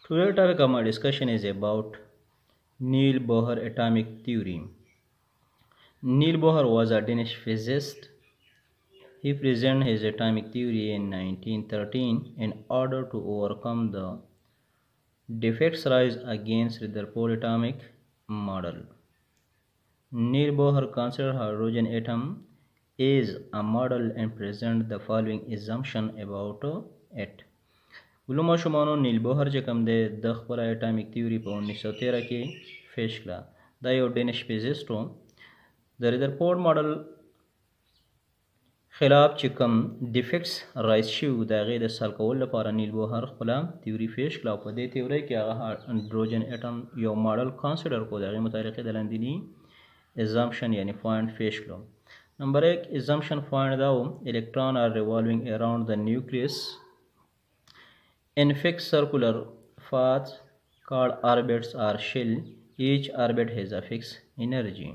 Today's topic of my discussion is about Niels Bohr atomic theory. Niels Bohr was a Danish physicist. He presented his atomic theory in 1913 in order to overcome the defects raised against the Rutherford atomic model. Niels Bohr considered hydrogen atom as a model and presented the following assumption about it. ولو ماشومانو نیل بوهر چې کوم دی د خپل اټامیک تیوري په 1913 کې پیش کړه. دا یو ډینش فزیسټ و. د رذرفورد ماډل خلاف چې کوم ډیفیکټس رایز شوي د هغې د سال کولو لپاره نیل بوهر خپل تیوري پیش کړه او په دې تیورۍ کې هغه هایدروجن اټم یو ماډل کنسیډر کړو. د هغې متعلق د لاندیني ازامپشن یعنی پوینټ پیش کړو. نمبر 1 ازامپشن پوینټ دا و electron are revolving around the nucleus in fixed circular paths called orbits or shell. Each orbit has a fixed energy.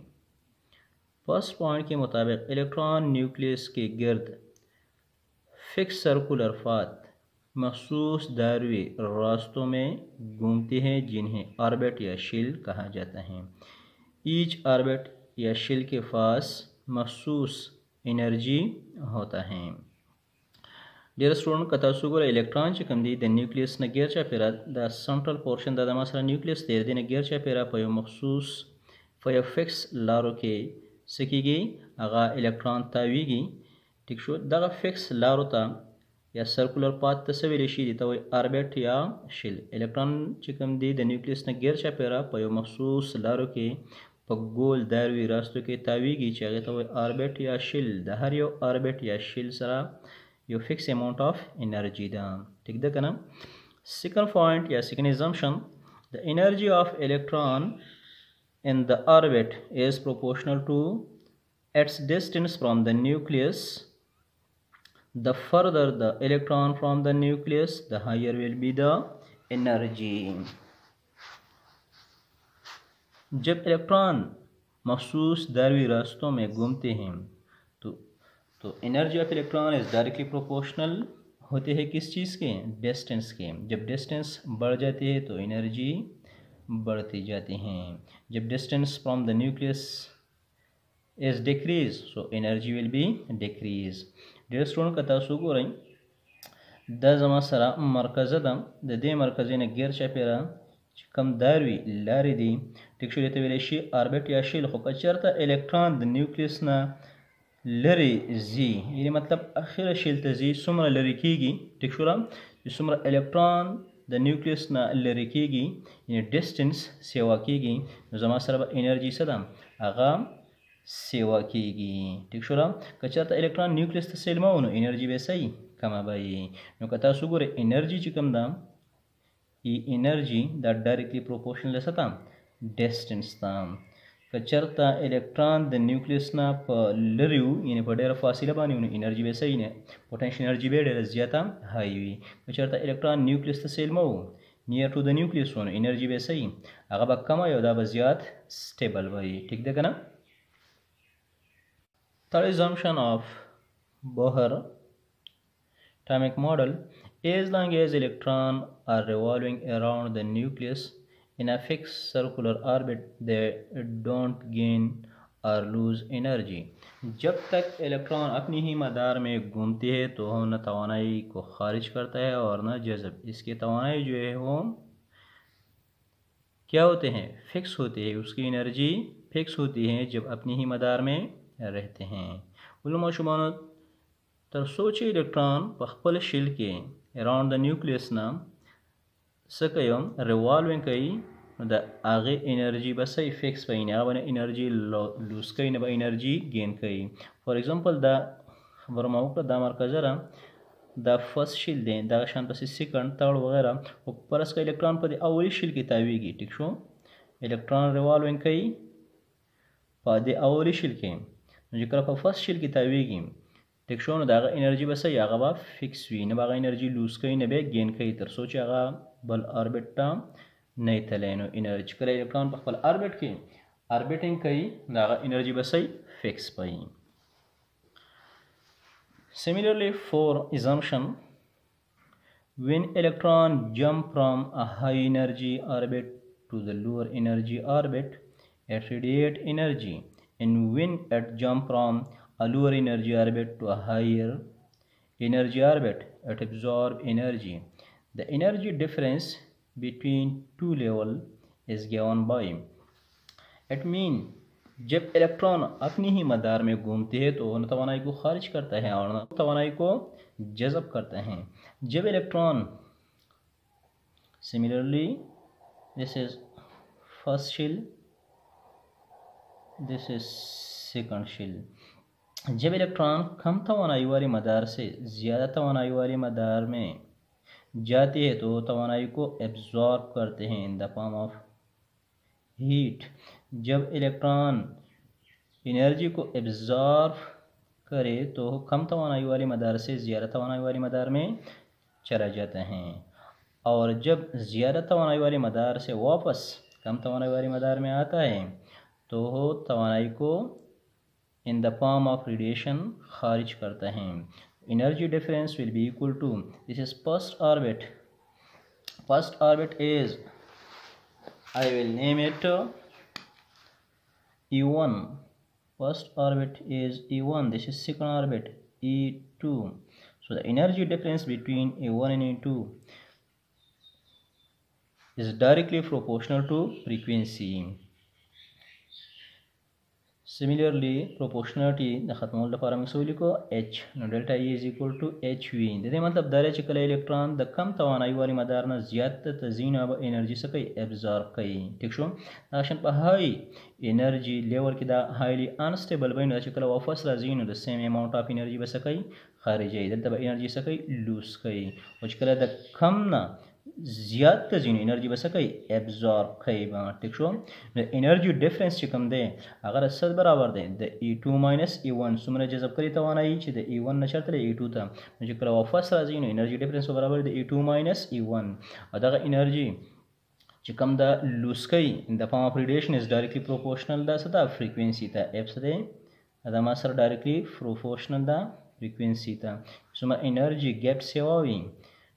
First point के मुताबिक electron nucleus के गिर्द fix circular path मखसूस दायरवी रास्तों में घूमते हैं जिन्हें ऑर्बिट या शेल कहा जाता है. ईच ऑर्बिट या शेल के पास मखसूस एनर्जी होता है. ډیر سټوډنټ که تاسو ګورئ الکترون چې کوم دی د نیوکلیس نه غیر چاپیره د سنټرل پورشن د مثلا نیوکلیس دی د نه غیر چاپیره په یو مخصوص په یو فکس لارو کې سکیږي هغه الکترون تاویږي. ټیک شو. دغه فکس لارو ته یا سرکولر پات ته څه ویلی شي؟ دي ته وایي آربیټ یا شیل. الکترون چې کوم دی د نیوکلیس نه غیر چاپیره په یو مخصوص لارو کې په ګول دایروي راستو کې تاویږي چې هغې ته وایي آربیټ یا شیل. د هر یو آربیټ یا شیل سره یو فکس اماؤنٹ آف انرجی دا. ٹھیک ده کنه. سیکنڈ پوائنٹ یا سیکنڈ assumption the energy of electron in the orbit is proportional to its distance from the nucleus. The further the electron from the nucleus the higher will be the energy. जब इलेक्ट्रॉन मखसूस दायरवी रास्तों में घूमते हैं तो energy of electron is directly proportional होते हैं किस चीज़ के? डिस्टेंस के. जब डिस्टेंस बढ़ जाती है तो एनर्जी बढ़ती जाती हैं. जब distance from the nucleus is decrease so energy will be decrease. ډېر سټوډنټ که تاسو ګورئ دا زما سره مرکزه ده. د دې مرکزې نه غیر چاپېره چې کوم دایروي لارې دي ټیک شو دې ته ویلی شي آربیټ یا شیل. خو که چېرته الکترون د نیوکلیس نه لري ځي یعنې مطلب اخره شیل ته ځي څومره لرې کېږي ټیک شوله چې څومره الکترون د نیوکلیس نه لرې کېږي یعنې ډسټنس سیوا کېږي نو زما سره به انرژي څه ده هغه سیوا کېږي. ټیک شوله. که چېرته الکترون نیوکلیس ته سیلمه و نو انرژي به یې څه کمه به وي. نو که تاسو ګورئ انرژي چې کوم ده انرژي دا ډایرکټلی پروپورشنل څه ته ډسټنس ته. که چېرته الکترون د نیوکلیس نه په لرې وو یعنې په ډېره فاصله باندې وو نو انرژي به یې نه پوټنشل انرژي به یې ډېره زیاته های وي. که چېرته الکترون نیوکلیس ته سیلمه وو نیئر ټو د نیوکلیس وو نو انرژي به یې هغه به کمه وي او دا به زیات سټیبل به وي. ټیک ده که نه. Third assumption of Bohr atomic model as long as electrons are revolving around the nucleus in a fixed circular orbit they don't gain or lose energy. जब तक इलेक्ट्रॉन अपनी ही मदार में घूमते हैं तो न तवानाई को खारिज करता है और न जज़ब. इसके तवानाई जो है वो क्या होते हैं फिक्स होती है. उसकी एनर्जी फिक्स होती है जब अपनी ही मदार में रहते हैं. उलमा शुमानो तर सोचे इलेक्ट्रॉन په خپل شیل کې اراउंड د نیوکلیس نه څه کوي ریوالوینګ کوي نو د هغې انرژي به څه فکس کوي نه هغه به نه انرژي لوز کوي نه به انرژي گین کوي. فار ایگزامپل دا خبره ما وکړه دا مرکزه ده دا فرست شیل دی دغه شان پسې سیکنډ تھرډ وغیره خو فرض کړه الکترون په دې اولي شیل کې تاویږي. ټیک شو. الکترون ریوالوینګ کوي په دې اولي شیل کې نو چې کله په فرست شیل کې تاویږي ټیک شو نو د هغه انرژي به څه هغه به فکس وي نه به هغه انرژي لوز کوي نه به یې ګین کوي تر څو چې هغه بل آربیټ ته نه وي تللی. نو انرژي کله الکترون په خپل آربیټ کې آربیټینګ کوي د هغه انرژي به څه فکس وي. Similarly for assumption when electron jump from a high energy orbit to the lower energy orbit, it radiates energy, and when it jump from a lower energy orbit to a higher energy orbit, it absorbs energy. The energy difference between two levels is given by, it mean जब इलेक्ट्रॉन अपनी ही मदार में घूमते हैं तो न तवानाई को खारिज करता है और न तवानाई को जज़ब करता है। जब electron similarly this is first shell, this is second shell. जब इलेक्ट्रॉन कम तवानाई वाली मदार से ज़्यादा तवानाई वाली मदार में जाती है तो तवानाई को एब्जॉर्ब करते हैं इन द फॉर्म ऑफ हीट। जब इलेक्ट्रॉन एनर्जी को एब्जॉर्ब करे तो कम तवानाई वाली मदार से ज़्यादा तवानाई वाली मदार में चला जाता है, और जब ज़्यादा तवानाई वाली मदार से वापस कम तवानाई वाली मदार में आता है तो तवानाई को in the form of radiation खारिज करता है। Energy difference will be equal to, this is first orbit. First orbit is, I will name it E1. First orbit is E1. This is second orbit E2. So the energy difference between E1 and E2 is directly proportional to frequency. Similarly, proportionality the ख़त्म लफारा मसूली को H नो delta E is equal to HV। दे मतलब दारे चिकल electron the कम तवानाई वाली मदार न ज़्यादा तज़ीन अब एनर्जी से कई एब्जॉर्ब कई, ठीक शो आशन पर हाई एनर्जी लेवल की दा हाईली अनस्टेबल बन दा चिकल वापस राजीन the same amount of energy बस कई खारिज है दल तब एनर्जी से कई लूज कई और चिकल द कम ना ज़्यादा तज़ीन एनर्जी बस कई एब्जॉर्ब कई बा, ठीक शो एनर्जी डिफरेंस चिकम दे अगर असद बराबर दे द E2 माइनस E1 सुमरे जज़ब करी तवानाई छि द E1 नचरत ले E2 था मुझे कला वापस राजी नो एनर्जी डिफरेंस बराबर द E2 माइनस E1 अदा एनर्जी चिकम द लूज कई इन the form of radiation is directly proportional the सदा फ्रीक्वेंसी था एफ से अदा मासर डायरेक्टली प्रोपोर्शनल द फ्रीक्वेंसी था सुमा एनर्जी गैप सेवावी,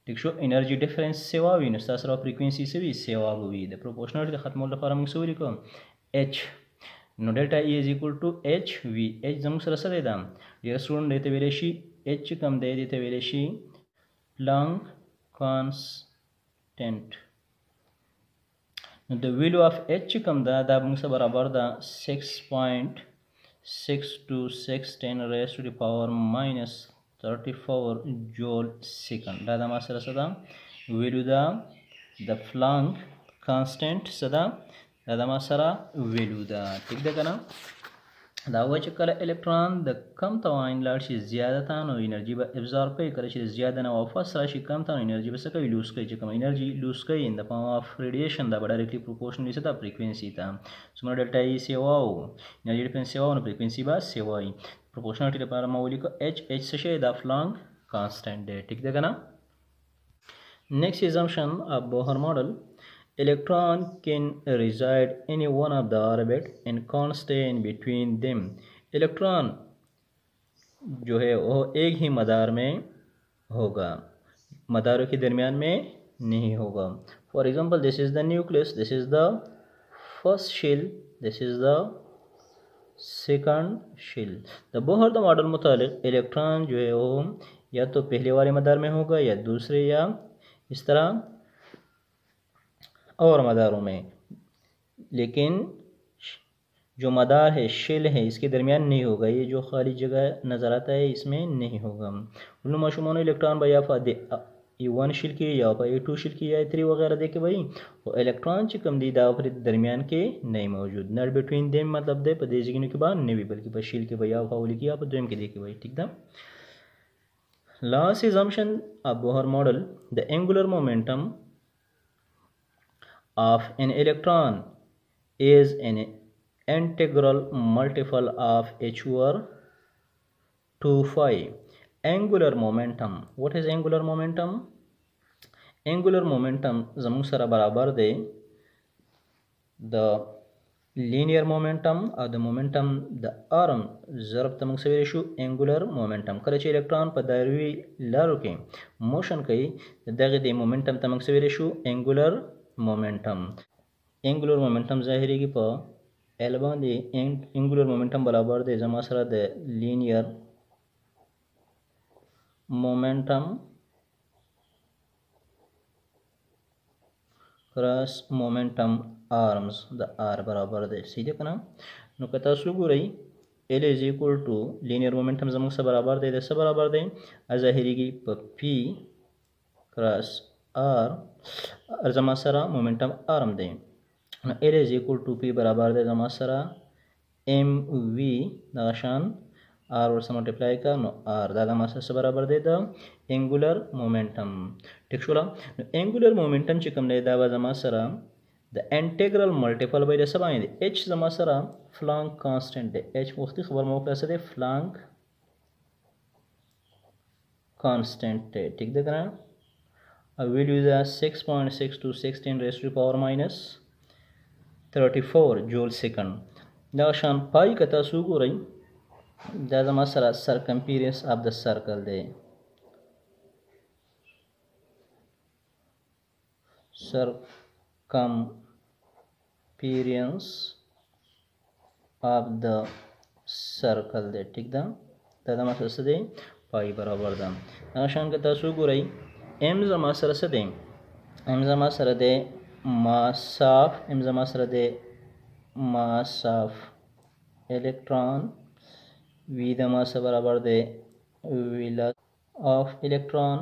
ठीक शो एनर्जी डिफरेंस सेवावी नस्तासरा फ्रीक्वेंसी से भी सेवावी द प्रोपोर्शनल ख़त्म लफारा मकसूरी को H नो delta E is equal to H V. H जम सरस देदा डियर स्टूडेंट देते वेलेशी एच कम दे देते वेलेशी Planck constant the value of h कम दा मुंगसा बराबर दा 6.626 10 raised to the power minus 34 joule second दादा मा सरस दा वैल्यू दा द प्लैंक कांस्टेंट सदा दादा मासरा वैल्यू दा, ठीक है ना दावा चक्कर इलेक्ट्रॉन द कम तवाइन लाशी ज़्यादा था नो एनर्जी बा एब्जॉर्ब कई करे ज़्यादा ना वापस राशि कम था एनर्जी बस कई लूज कई कम एनर्जी लूज कई इन द फॉर्म ऑफ रेडिएशन दा डायरेक्टली प्रोपोर्शनल से दा फ्रीक्वेंसी था सुमर डेल्टा ई सेवाओ एनर्जी डिफरेंस सेवाओ नो फ्रीक्वेंसी बा सेवाई प्रोपोर्शनलिटी पर मौलिक को एच से द प्लैंक कांस्टेंट है, ठीक है ना। Next assumption of Bohr model, electron can reside in one of the orbit and can't stay in between them। Electron जो है वो एक ही मदार में होगा, मदारों के दरमियान में नहीं होगा। For example this is the nucleus, this is the first shell, this is the second shell. द बोहर द मॉडल मुताबिक इलेक्ट्रॉन जो है वो या तो पहले वाले मदार में होगा या दूसरे या इस तरह और मदारों में, लेकिन जो मदार है शेल है इसके दरमियान नहीं होगा, ये जो खाली जगह नज़र आता है इसमें नहीं होगा। उन मशमून इलेक्ट्रॉन भाई आप E1 शिल की या E2 शिल की या E3 वगैरह देखे भाई वो इलेक्ट्रॉन ची कम दी दाफर दरमियान के नहीं मौजूद, नॉट बिटवीन देम मतलब दे पदेश के बाद नहीं भी बल्कि बस शिल के भाई आप फाउली की आप देम के देखे भाई, ठीक था। Last assumption of Bohr model, the angular momentum of an electron is an integral multiple of h over 2 phi। Angular momentum, what is angular momentum? Angular momentum जमू सरा बराबर दे the لینیر مومنټم او د مومنټم د ارم ضرب ته موږ سویلی شو انګولر مومنټم. کله چې الکترون په دایروي لارو کې موشن کوي دغه د مومنټم ته موږ سویلی شو انګولر مومنټم. انګولر مومنټم ظاهریږي په ال باندې. انګولر مومنټم برابر دی زما سره د لینیر مومنټم کراس مومنټم arms د r برابر دی. صحیح ده کنه؟ نو که تاسو ګورئ L is equal to linear momentum زموږ سره برابر دی. د څه برابر دی؟ ظاهریږي په P کراس r زما سره مومنټم arm دی. نو L is equal to P برابر دی زما سره mv دغه شان r ورسره ملټیپلای کا نو r دا زما سره برابر دی د انګولر مومنټم. ټیک شوله؟ نو انګولر مومنټم چې کوم دی دا به زما سره د انټیګرل ملټیپل به د څه باندې دی؟ h زما سره فلانک کانسټنټ دی. h وختي خبر مو وکړه څه دی؟ فلانک کانسټنټ دی. ټیک ده که نه؟ او ویلیو ده 6.62 10 raised to the power minus 34 جول سیکنډ. دغه شان پای که تاسو وګورئ دا زما سره سرکمفیرنس اف د سرکل دی. circumference of the circle دی. ټیک ده؟ دا زما سره څه دی؟ پای برابر ده. هغه شان که تاسو وګورئ m زما سره څه دی؟ m زما سره دی ماساف m زما سره دی ماساف الکترون v زما سره برابر دی ویلت آف الکترون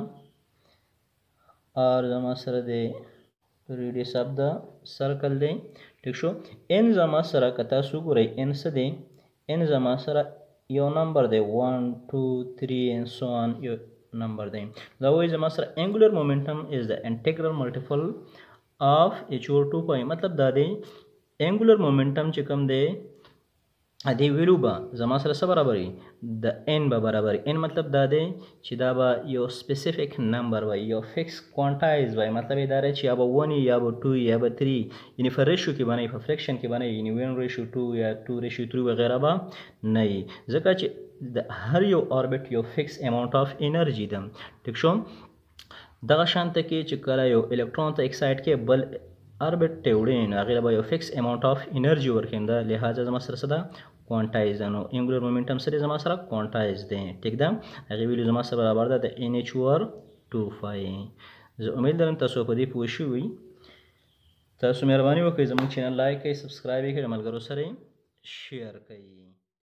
r زما سره دی radius of the circle دی. ٹھیک شو؟ n زما سره که تاسو وګورئ n څه دی؟ n زما سره یو نمبر دی 1 2 3 and so on یو نمبر دی. دا وایي زما سره angular momentum is the integral multiple of h over 2 pi. مطلب دا دی angular momentum چې کوم دی ادي ویلو به زما سره څه برابري؟ د n به برابري. n مطلب دا دی چې دا به یو سپیسیفیک نمبر وي، یو فکس کوانټایز وي. مطلب یې دا دی چې یا به 1 یا به 2 یا به 3 یعنی په ریشو کې باندې په فریکشن کې باندې یعنی 1:2 یا 2:3 وغیرہ به نه وي، ځکه چې د هر یو اوربټ یو فکس اماونټ اف انرژي ده. ټیک شو؟ دغه شانته کې چې کله یو الکترون ته اکسایټ کې بل اوربټ ته وړي نو هغې به یو فکس اماونټ اف انرژي ورکوي. لهذا زما سره څه ده؟ کوانټایز ده. نو انګولر مومنټم سره زما سره کوانټایز دی. ټیک ده؟ هغې ویلو زما سره برابر ده د NH over 2 زه امید لرم تاسو په دې پوه شوي. تاسو مهرباني وکړئ زموږ چینل لایک کړئ، سبسکرایب یې کړئ، ملګرو سره یې شیر کړئ.